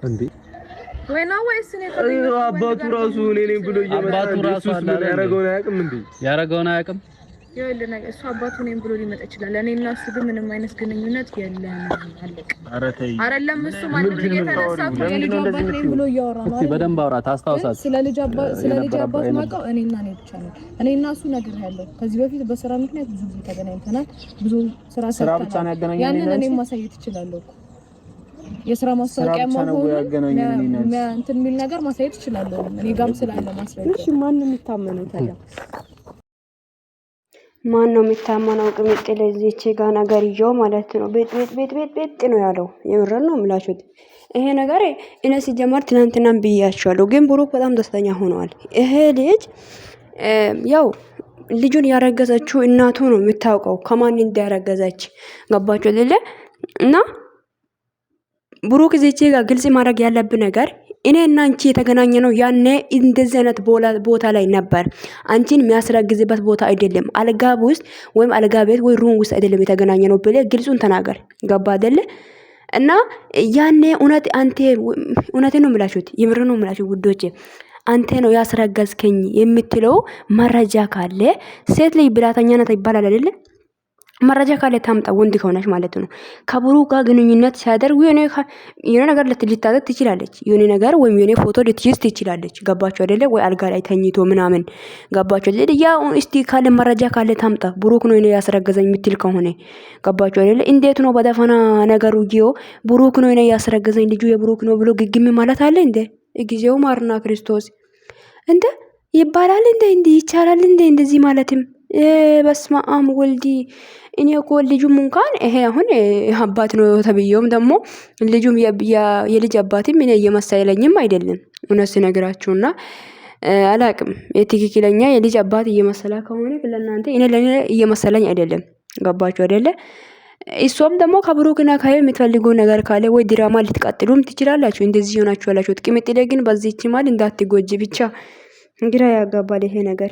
እንዴ ወይ ነው ወይስ እኔ ከዚህ አባቱ ራሱ እኔ ነኝ ብሎ እየመጣ እሱ ያረገውን አያውቅም እንዴ? ያረገውን አያውቅም። ይኸውልህ ነገር እሱ አባቱ ነኝ ብሎ ሊመጣ ይችላል። እኔ እና እሱ ግን ምንም አይነት ግንኙነት የለንም። አለቀ። ኧረ ተይ አይደለም እሱ ማንም እየተነሳ የልጅ አባት ነኝ ብሎ እያወራ ነው። እስቲ በደንብ አውራ ታስታውሳት። ስለ ልጅ አባት ማውቀው እኔና እኔ ብቻ ነው። እኔ እና እሱ ነገር ያለው ከዚህ በፊት በስራ ምክንያት ብዙ ጊዜ ተገናኝተናል። ብዙ ስራ ብቻ ነው ያገናኘን። ያንን እኔም ማሳየት እችላለሁ እኮ የስራ ማስታወቂያ መሆኑን እንትን የሚል ነገር ማሳየት እችላለሁ። እኔ ጋርም ስላለ ማስረጃ። እሺ ማን ነው የሚታመነው ታዲያ? ማን ነው የሚታመነው? ቅምጥል እዚች ጋር ነገር ይዤው ማለት ነው። ቤት ነው ያለው። የምረን ነው የምላችሁት። ይሄ ነገር እኔ ሲጀመር ትናንትናም ብያቸዋለሁ፣ ግን ብሩክ በጣም ደስተኛ ሆነዋል። ይሄ ልጅ ያው ልጁን ያረገዘችው እናቱ ነው የምታውቀው ከማን እንዳረገዘች ገባችሁ አይደለ? እና ብሩክ እዚች ጋር ግልጽ ማድረግ ያለብን ነገር እኔ እና አንቺ የተገናኘ ነው ያኔ እንደዚህ አይነት ቦታ ላይ ነበር። አንቺን የሚያስረግዝበት ቦታ አይደለም። አልጋ ውስጥ ወይም አልጋ ቤት ወይ ሩም ውስጥ አይደለም የተገናኘ ነው ብለህ ግልጹን ተናገር። ገባ አይደለ? እና ያኔ እውነቴን ነው የምላችሁት፣ የምር ነው የምላችሁት ውዶቼ። አንተ ነው ያስረገዝከኝ የምትለው መረጃ ካለ ሴት ልጅ ብላተኛ ናት ይባላል አይደለ? መረጃ ካለ ታምጣ፣ ወንድ ከሆነች ማለት ነው። ከብሩክ ጋር ግንኙነት ሲያደርጉ የሆነ ነገር ልታዘዝ ትችላለች። የሆነ ነገር ወይም የሆነ ፎቶ ልትይዝ ትችላለች። ገባችሁ አይደለ? ወይ አልጋ ላይ ተኝቶ ምናምን ገባችሁ አይደለ? ያ እስቲ ካለ መረጃ ካለ ታምጣ። ብሩክ ነው ያስረገዘኝ የምትል ከሆነ ገባችሁ አይደለ? እንዴት ነው በደፈና ነገሩ ጂዮ ብሩክ ነው ያስረገዘኝ ልጁ የብሩክ ነው ብሎ ግግም ማለት አለ እንዴ? እግዚኦ ማርና ክርስቶስ እንደ ይባላል እንደ ይቻላል እንደ እንደዚህ ማለትም በስመ አብ ወልዲ። እኔ እኮ ልጁም እንኳን ይሄ አሁን አባት ነው ተብየውም ደግሞ ልጁም የልጅ አባትም እኔ እየመሰለኝም አይደለም። እውነት ስነግራችሁና አላቅም የትክክለኛ የልጅ አባት እየመሰላ ከሆነ ለእናንተ እኔ ለኔ እየመሰለኝ አይደለም። ገባችሁ አይደለ? እሷም ደግሞ ከብሩክና ከሀይሚ የምትፈልገው ነገር ካለ ወይ ድራማ ልትቀጥሉም ትችላላችሁ። እንደዚህ ሆናችሁ ያላችሁት ቅምጥሌ ግን በዚህች ማል እንዳትጎጂ ብቻ። ግራ ያጋባል ይሄ ነገር።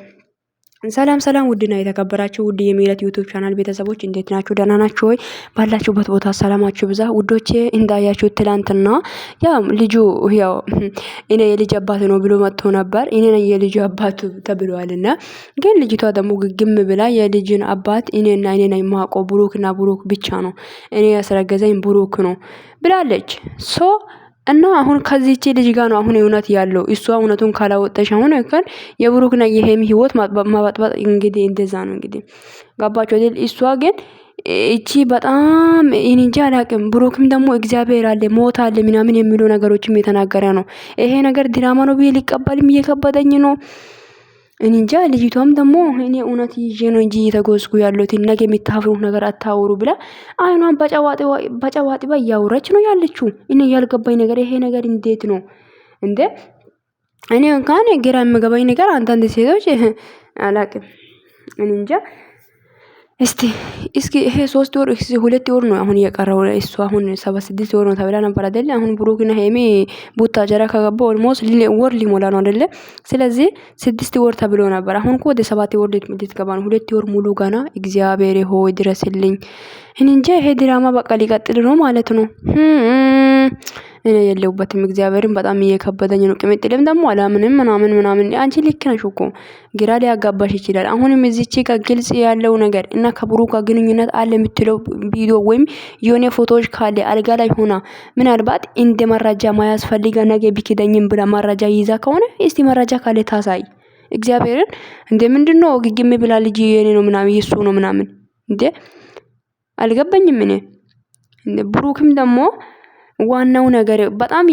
ሰላም ውድና የተከበራችሁ ውድ የሚለት ዩቲዩብ ቻናል ቤተሰቦች እንዴት ናችሁ? ደህና ናችሁ ወይ? ባላችሁበት ቦታ ሰላማችሁ ብዛ ውዶቼ። እንዳያችሁ ትላንትና ልጁ እኔ የልጅ አባት ነው ብሎ መጥቶ ነበር። እኔ ነኝ የልጁ አባት ተብሏልና፣ ግን ልጅቷ ደግሞ ግግም ብላ የልጅን አባት እኔ ነኝ የማውቀው ብሩክና ብሩክ ብቻ ነው፣ እኔ ያስረገዘኝ ብሩክ ነው ብላለች። እና አሁን ከዚህች ልጅ ጋር ነው አሁን እውነት ያለው። እሷ እውነቱን ካላወጣሽ አሁን እንኳን የብሩክና የሄሚ ህይወት ማበጥበጥ እንግዲህ እንደዛ ነው እንግዲህ ገባችሁ አይደል? እሷ ግን እቺ በጣም እንጃ አላቅም። ብሩክም ደግሞ እግዚአብሔር አለ ሞት አለ ምናምን የሚሉ ነገሮችም የተናገረ ነው። ይሄ ነገር ድራማ ነው ብዬ ሊቀበልም እየከበደኝ ነው። እንጃ ልጅቷም ደግሞ እኔ እውነት ይዤ ነው እንጂ እየተጎዝኩ ያለሁት ነገ የሚታፍሩት ነገር አታውሩ ብላ አይኗን በጨዋጥባ እያወራች ነው ያለችው። እኔ ያልገባኝ ነገር ይሄ ነገር እንዴት ነው እንዴ? እኔ እንኳን ግራ የምገባኝ ነገር አንዳንድ ሴቶች አላቅም እንጃ። እስኪ ይሄ 3 ወር 2 ወር ነው አሁን የቀረው። እሱ አሁን 76 ወር ነው ተብላ ነበር አይደል? አሁን ብሩክና ሄሚ ቡታጀራ ከገባ ኦልሞስት ወር ሊሞላ ነው አይደል? ስለዚህ 6 ወር ተብሎ ነበር። አሁን እኮ ወደ 7 ወር ልትገባ ነው። 2 ወር ሙሉ ገና። እግዚአብሔር ሆይ ድረስልኝ። እንጃ ይሄ ድራማ በቃ ሊቀጥል ነው ማለት ነው። እኔ የለሁበትም። እግዚአብሔርን በጣም እየከበደኝ ነው። ቅምጥልም ደግሞ አላምንም ምናምን አንቺ ልክ ነሽ እኮ ግራ ሊያጋባሽ ይችላል። አሁንም እዚች ጋር ግልጽ ያለው ነገር እና ከብሩክ ጋር ግንኙነት አለ የምትለው ቪዲዮ ወይም የሆነ ፎቶዎች ካለ አልጋ ላይ ሆና ምናልባት እንደ መረጃ ማያስፈልጋ ነገ ቢክደኝም ብላ መረጃ ይዛ ከሆነ እስቲ መረጃ ካለ ታሳይ። እግዚአብሔርን እንደ ምንድነው ግግም ብላ ልጅ የኔ ነው ምናምን የሱ ነው ምናምን እንደ አልገባኝም እኔ። ብሩክም ደግሞ ዋናው ነገር በጣም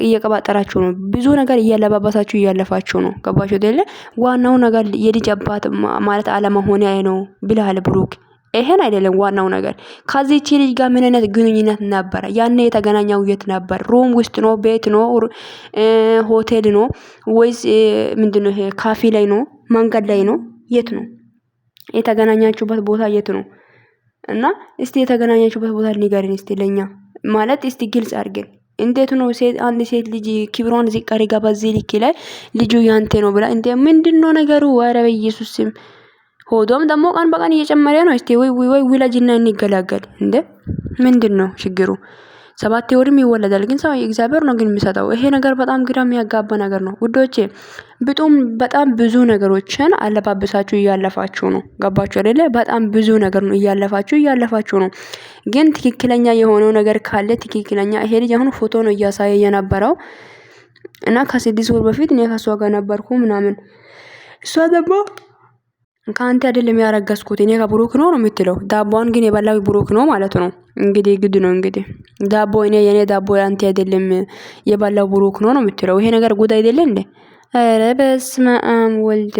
እየቀባጠራችሁ ነው። ብዙ ነገር እያለባባሳችሁ እያለፋችሁ ነው። ገባችሁ አይደለ? ዋናው ነገር የልጅ አባት ማለት አለመሆን ነው ብለሃል ብሩክ። ይሄን አይደለም ዋናው ነገር። ከዚህች ልጅ ጋር ምን አይነት ግንኙነት ነበረ? ያኔ የተገናኘው የት ነበር? ሩም ውስጥ ነው? ቤት ነው? ሆቴል ነው? ወይስ ምንድነው? ይሄ ካፌ ላይ ነው? መንገድ ላይ ነው? የት ነው የተገናኛችሁበት ቦታ? የት ነው? እና እስቲ የተገናኛችሁበት ቦታ ንገረን እስቲ ለኛ ማለት እስቲ ግልጽ አድርገን። እንዴት ነው አንድ ሴት ልጅ ክብሯን ዝቅ አድርጋ በዚህ ልክ ላይ ልጁ ያንተ ነው ብላ እንዴ? ምንድነው ነገሩ? ኧረ በኢየሱስ ስም ሆዶም ደግሞ ቀን በቀን እየጨመረ ነው። እስቲ ወይ ውለጅና እንገላገል እንዴ! ምንድነው ችግሩ? 7 ወርም ይወለዳል። ግን ሰው እግዚአብሔር ነው ግን የሚሰጠው። ይሄ ነገር በጣም ግራ የሚያጋባ ነገር ነው ውዶቼ። በጣም ብዙ ነገሮችን አለባበሳችሁ እያለፋችሁ ነው። ገባችሁ አይደለ? በጣም ብዙ ነገር ነው እያለፋችሁ ነው። ግን ትክክለኛ የሆነው ነገር ካለ ትክክለኛ ይሄ ልጅ አሁን ፎቶ ነው እያሳየ የነበረው እና ከ6 ወር በፊት እኔ ከሷ ጋር ነበርኩ ምናምን እሷ ደግሞ ከአንተ አይደለም ያረጋስኩት እኔ ከብሩክ ነው የምትለው። ዳቦን ግን የበላው ብሩክ ነው ማለት ነው። እንግዲህ ግድ ነው እንግዲህ ዳቦ የኔ ዳቦ አንተ አይደለም የበላው ብሩክ ነው የምትለው። ይሄ ነገር ጉድ አይደለ እንዴ? ኧረ በስመ አብ ወልድ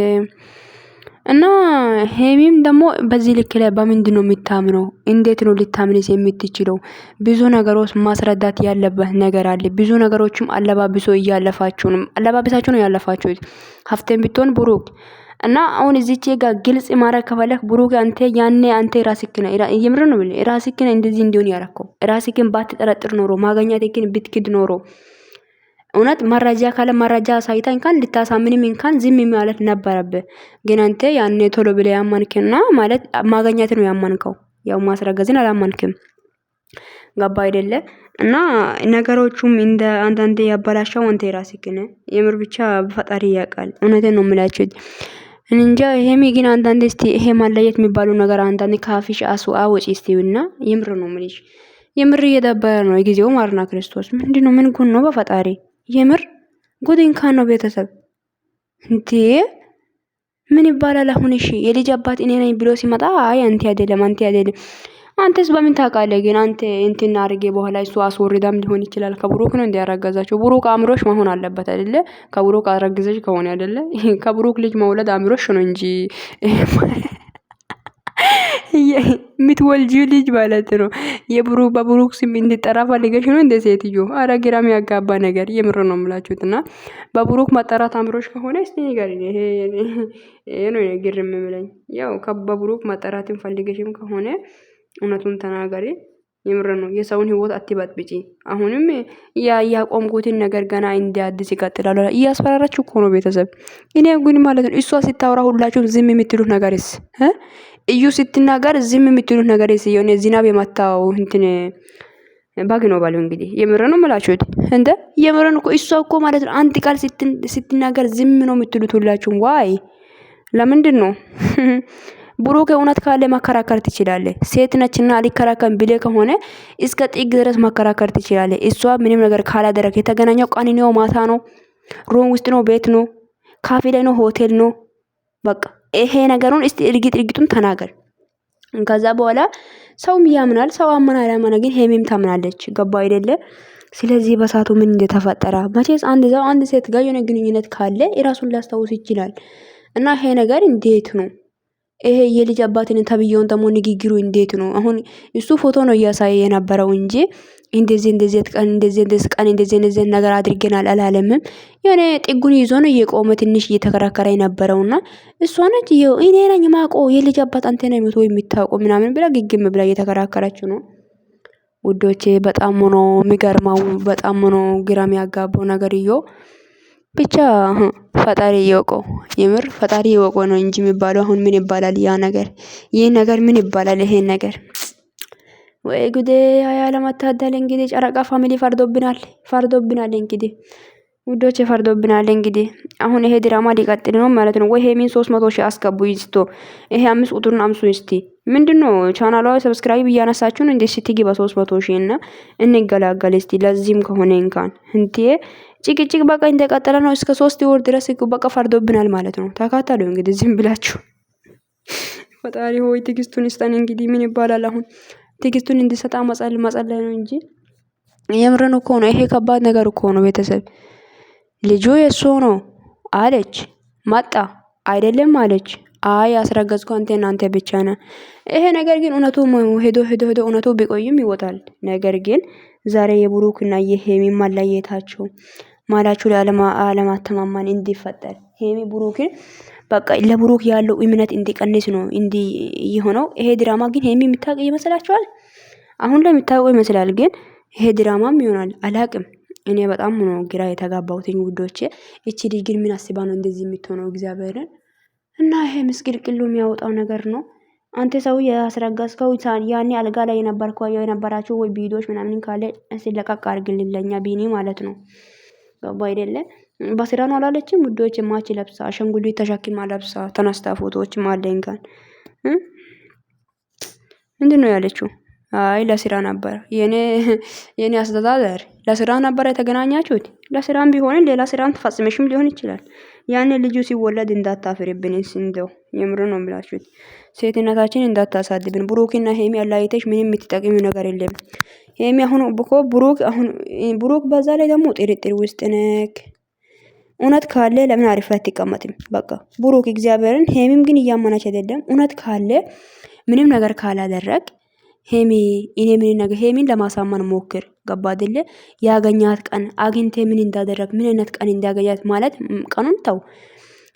እና ሄሚም ደግሞ በዚህ ልክ ላይ በምንድን ነው የምታምነው? እንዴት ነው ልታምንስ የምትችለው? ብዙ ነገሮች ማስረዳት ያለበት ነገር አለ። ብዙ ነገሮችም አለባበሳችሁ ነው ያለፋችሁት። ሀፍቴም ቢትሆን ብሩክ እና አሁን እዚች ጋር ግልጽ ማድረግ ከፈለክ ብሩክ አንተ ራስክን የምር ነው ራስክን እንደዚህ እንዲሆን ያረከው ራስክን ባትጠረጥር ኖሮ ማገኛትክን ብትክድ ኖሮ እውነት መረጃ ካለ መረጃ ሳይታ እንኳን ልታሳምንም እንኳን ዝም ማለት ነበረብህ። ግን አንተ ያኔ ቶሎ ብለህ ያማንክና ማለት ማገኛት ነው ያማንከው። ያው ማስረገዝን አላማንክም። ገባ አይደለ? እና ነገሮቹም እንደ አንዳንዴ ያበላሻው አንተ ራስክን የምር ብቻ ፈጣሪ ያውቃል። እውነቴን ነው የምላችሁት። እንጃ ሄሚ ግን አንዳንዴ እስቲ ይሄ ማለየት የሚባሉ ነገር አንዳንዴ ካፊሽ አውጪ እስቲውና የምር ነው የምልሽ። የምር እየደበረ ነው የጊዜው ማርና ክርስቶስ ምንድነው? ምን ጉን ነው በፈጣሪ የምር ጉድ እንኳን ነው ቤተሰብ እንዴ ምን ይባላል አሁን? እሺ የልጅ አባት እኔ ነኝ ብሎ ሲመጣ አይ አንተ አይደለም አንተስ በምን ታውቃለህ? ግን አንተ እንትን አድርጌ በኋላ እሱ አስወርዳም ሊሆን ይችላል። ከብሩክ ነው እንዲያረጋዛቸው ብሩክ አምሮሽ መሆን አለበት አይደለ? ከብሩክ አረግዘሽ ከሆነ አይደለ? ከብሩክ ልጅ መውለድ አምሮሽ ነው እንጂ የምትወልጂው ልጅ ማለት ነው በብሩክ ስም እንዲጠራ ፈልገሽ ነው እንደ ሴትዮ። አረ ግራ የሚያጋባ ነገር የምር ነው የምላችሁትና በብሩክ መጠራት አምሮሽ ከሆነ እስቲ ንገሪኝ። ይሄ ነው ግርም የሚለኝ። ያው በብሩክ መጠራትን ፈልገሽም ከሆነ እውነቱን ተናገሪ። የምር ነው የሰውን ህይወት አትበጥብጪ። አሁንም ያቆምኩትን ነገር ገና እንደ አዲስ ይቀጥላል እያስፈራራችሁ እኮ ነው ቤተሰብ። እኔ ግን ማለት ነው እሷ ስታወራ ሁላችሁም ዝም የምትሉት ነገርስ እዩ ስትናገር ዝም የምትሉት ነገርስ የሆነ ዝናብ የመታው እንትን ባግ ነው ባሉ እንግዲህ የምር ነው የምላችሁት። እንደ የምር ነው እሷ እኮ ማለት ነው አንድ ቃል ስትናገር ዝም ነው የምትሉት ሁላችሁም። ዋይ ለምንድን ነው? ብሩክ እውነት ካለ መከራከር ትችላለህ። ሴት ነችና አልከራከም ብለ ከሆነ እስከ ጥግ ድረስ መከራከር ትችላለህ። እሷ ምንም ነገር ካላደረገ የተገናኘው ቀን ነው ማታ ነው ሩም ውስጥ ነው ቤት ነው ካፌ ላይ ነው ሆቴል ነው በቃ ይሄ ነገሩን እስቲ እርግጡን ተናገር። ከዛ በኋላ ሰውም ያምናል። ሰው አመና ያላመነ ግን ሄሚም ታምናለች። ገባ አይደለ? ስለዚህ በሳቱ ምን እንደተፈጠረ መቼስ አንድ ሴት ጋር የሆነ ግንኙነት ካለ የራሱን ሊያስታውስ ይችላል። እና ይሄ ነገር እንዴት ነው? ይሄ የልጅ አባትን ተብየውን ደግሞ ንግግሩ እንዴት ነው? አሁን እሱ ፎቶ ነው እያሳየ የነበረው እንጂ እንደዚህ ቀን እንደዚህ ነገር አድርገናል አላለምም። የሆነ ጥጉን ይዞ ነው እየቆመ ትንሽ እየተከራከረ የነበረውና እሷ ነች እኔ ነኝ ማቆ የልጅ አባት አንተ ነህ የምትወ የሚታውቀው ምናምን ብላ ግግም ብላ እየተከራከረች ነው። ውዶቼ በጣም ነው የሚገርመው። በጣም ነው ግራም ያጋባው ነገርዮ። ብቻ ፈጣሪ ይወቀው። የምር ፈጣሪ ይወቀው ነው እንጂ የሚባለው አሁን ምን ይባላል? ያ ነገር ይሄ ነገር ምን ይባላል? ይሄ ነገር ወይ ጉዴ! ያለመታደል እንግዲህ ጨረቃ ፋሚሊ ፈርዶብናል እንግዲህ ውዶቼ ፈርዶብናል እንግዲህ። አሁን ይሄ ድራማ ሊቀጥል ነው ማለት ነው ወይ? ሄሚን 300,000 አስገቡ ይስቶ ይሄ 5 ቁጥሩን አምሱ እስቲ። ምንድነው ቻናሏ ሰብስክራይብ እያነሳችሁ ነው እንዴ? ሲቲጊ በ300,000 እና እንገላገል እስቲ። ለዚህም ከሆነ እንኳን እንዴ ጭቅጭቅ በቃ እንደቀጠለ ነው። እስከ 3 ወር ድረስ በቃ ፈርዶብናል ማለት ነው። ተካታሉ እንግዲህ ዝም ብላችሁ። ፈጣሪ ሆይ ትግስቱን ይስጠን። እንግዲህ ምን ይባላል አሁን ትግስቱን እንዲሰጣ መጸለይ ነው እንጂ የምርን እኮ ነው። ይሄ ከባድ ነገር እኮ ነው ቤተሰብ። ልጁ የሱ ነው አለች መጣ አይደለም አለች። አይ አስረገዝኩ አንተ ብቻ ነህ። ይሄ ነገር ግን እውነቱ ሄዶ እውነቱ ቢቆይም ይወጣል። ነገር ግን ዛሬ የብሩክና የሄሚ ማለየታቸው ማላችሁ ለማተማመን እንዲፈጠር ሄሚ ብሩክን በቃ ለብሩክ ያለው እምነት እንዲቀንስ ነው የሆነው። ይሄ ድራማ ግን ሄሚ የምታውቅ ይመስላችኋል? አሁን ላይ የምታውቀው ይመስላል። ግን ይሄ ድራማም ይሆናል አላቅም። እኔ በጣም ነው ግራ የተጋባሁት ውዶቼ። እቺ ልጅ ግን ምን አስባ ነው እንደዚህ የምትሆነው? እግዚአብሔርን እና ይሄ ምስቅልቅሉ የሚያወጣው ነገር ነው። አንተ ሰው ያስረጋስከው ያኔ አልጋ ላይ የነበራችሁ ወይ ቪዲዮዎች ምናምን ካለ ሲለቀቅ አድርግልኝ ለኛ ቢኒ ማለት ነው። ገባ አይደለ? በስራ ነው አላለችም ውዶች። ማች ለብሳ አሸንጉሊት ተሸክማ ለብሳ ተነስታ ፎቶዎች ማለኝ ጋር ምንድነው ያለችው? አይ ለስራ ነበር የኔ አስተዳደር ለስራ ነበር የተገናኛችሁት። ለስራም ቢሆን ሌላ ስራም ተፈጽመሽም ሊሆን ይችላል። ያኔ ልጁ ሲወለድ እንዳታፍርብን እንደው የምር ነው የምላችሁት። ሴትነታችን እንዳታሳድብን። ብሩክና ሄሚ አላይተሽ ምንም የምትጠቅሚው ነገር የለም። ሄሚ አሁን ብሩክ በዛ ላይ ደግሞ ጥርጥር ውስጥ ነክ። እውነት ካለ ለምን አሪፍ አትቀመጥም? በቃ ብሩክ እግዚአብሔርን ሄሚም ግን እያመናች አይደለም። እውነት ካለ ምንም ነገር ካላደረግ ሄሚ እኔ ምን ነገር ሄሚን ለማሳመን ሞክር። ገባ አይደለ? ያገኛት ቀን አግኝቴ ምን እንዳደረግ ምን አይነት ቀን እንዳገኛት ማለት ቀኑን ተው።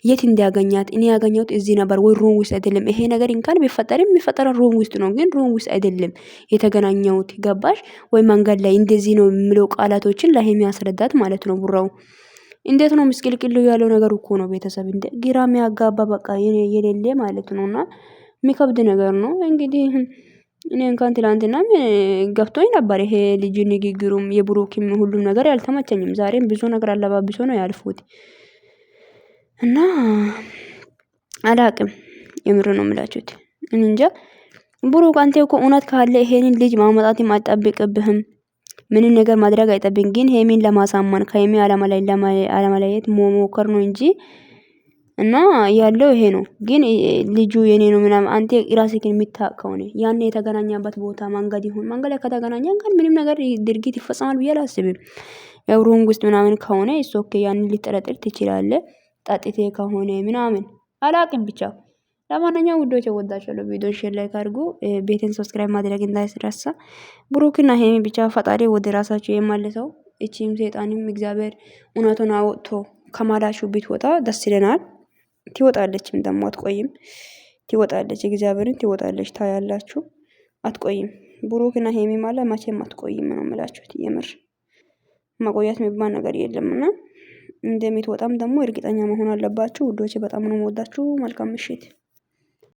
የት እንዳገኛት እኔ ያገኘሁት እዚህ ነበር ወይ ሩም ውስጥ አይደለም። ይሄ ነገር እንኳን ቢፈጠርም የሚፈጠረው ሩም ውስጥ ነው፣ ግን ሩም ውስጥ አይደለም የተገናኘሁት። ገባሽ ወይ? መንገድ ላይ እንደዚህ ነው የሚለው ቃላቶችን ለሄሚ ያስረዳት ማለት ነው። ቡራው እንዴት ነው ምስቅልቅል ያለው ነገር እኮ ነው። ቤተሰብ እንደ ግራም ያጋባ በቃ የሌለ ማለት ነውና የሚከብድ ነገር ነው እንግዲህ። እኔ እንኳን ትላንትና ገብቶኝ ነበር ይሄ ልጅ ንግግሩም የብሩክም ሁሉም ነገር ያልተመቸኝም። ዛሬም ብዙ ነገር አለባብሶ ነው ያልፉት እና አላቅም። የምር ነው የምላችሁት። እንጃ ብሩክ አንተ እኮ እውነት ካለ ይሄንን ልጅ ማመጣት አይጠብቅብህም። ምንም ነገር ማድረግ አይጠብቅም። ግን ሄሚን ለማሳመን ከሄሚ አለመለየት መሞከር ነው እንጂ እና ያለው ይሄ ነው። ግን ልጁ የኔ ነው ምናምን አንተ ራስህን የምታውቀው ነው። ያኔ የተገናኘበት ቦታ መንገድ ይሁን መንገድ ላይ ከተገናኘን እንኳን ምንም ነገር ድርጊት ይፈጸማል ብዬ አላስብም። ያው ሩም ውስጥ ምናምን ከሆነ እሱ ኦኬ ያንን ሊጠረጥር ትችላለህ። ጠጥቴ ከሆነ ምናምን አላቅም ብቻ። ለማንኛውም ውዶች ወዳችኋለሁ። ቪዲዮ ሼር ላይክ አድርጉ። ቤቴን ሰብስክራይብ ማድረግ እንዳይረሳ። ብሩክና ሄሚ ብቻ ፈጣሪ ወደ ራሳቸው የማለሰው። እቺም ሰይጣንም እግዚአብሔር እውነቱን አወጥቶ ከማላችሁ ብትወጣ ደስ ይለናል። ትወጣለችም ደግሞ አትቆይም። ትወጣለች፣ እግዚአብሔርን ትወጣለች። ታያላችሁ፣ አትቆይም። ብሩክና ሄሚ ማለት መቼም አትቆይም ነው የምላችሁት። የምር መቆያት የሚባል ነገር የለምና እንደምትወጣም ደግሞ እርግጠኛ መሆን አለባችሁ ውዶቼ። በጣም ነው የምወዳችሁ። መልካም ምሽት።